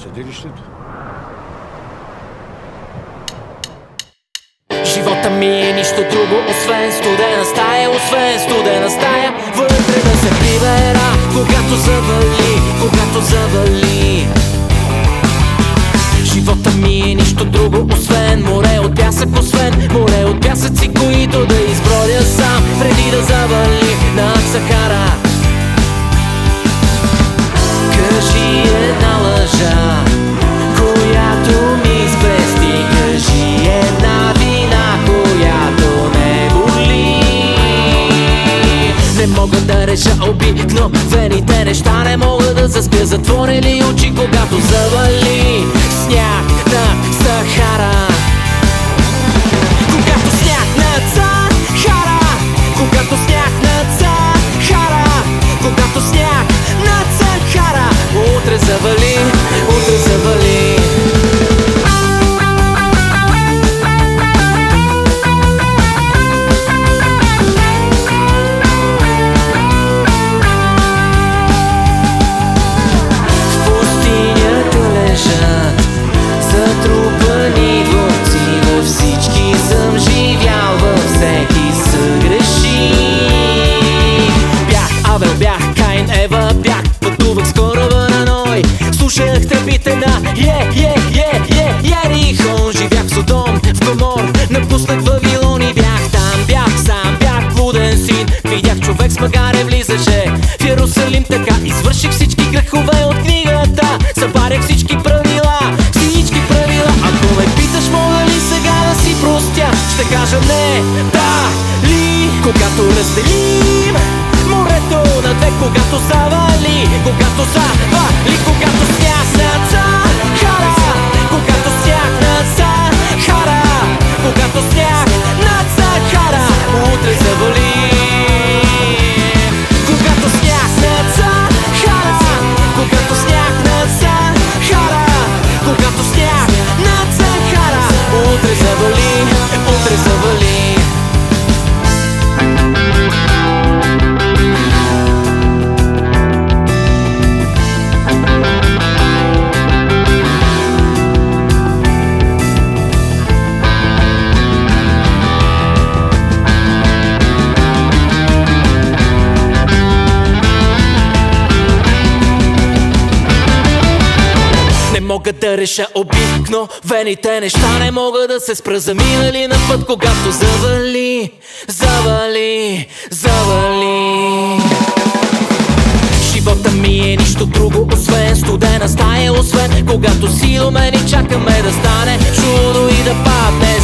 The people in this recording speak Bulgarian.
Съдилището. Живота ми е нищо друго, освен студена стая, освен студена стая. Вътре да се прибера, когато завали, когато завали. Живота ми е нищо друго, освен море от пясък, освен море от пясъци, които да избродя сам, преди да завали над Сахара. Кажи една лъжа, която ми спести, кажи една вина, която не боли. Не мога да реша обикновените неща, не мога да заспя затворени очи, когато завали сняг над Сахара. Когато сняг над Сахара, когато сняг над Сахара, когато сняг над Сахара. Утре завали, утре завали. Затрупани дворци, във всички съм живял, във всеки съгреших. Бях Авел, бях Каин, Ева, бях, пътувах с кораба на Ной. Слушах тръбите на Ярихон. Живях в Содом, в Гомор, напуснах Вавилон и бях там. Бях сам, бях блуден син, видях човек с магаре влизаше в Йерусалим. Така извърших всички грехове от книгата, събарях всички правила. Ако ме питаш, мога ли сега да си простя, ще кажа не, да, ли. Когато разделим морето на две, когато завали, когато завали, когато сняг над Сахара, когато сняг над Сахара, когато сняг над Сахара. Утре завали. Когато сняг над Сахара, когато сняг над Сахара, когато сняг над Сахара. Утре завали, утре завали. Не мога да реша обикновените неща, не мога да се спра за минали на път, когато завали, завали, завали. Живота ми е нищо друго, освен студена стая, освен когато си у мен и чакаме да стане чудо и да падне.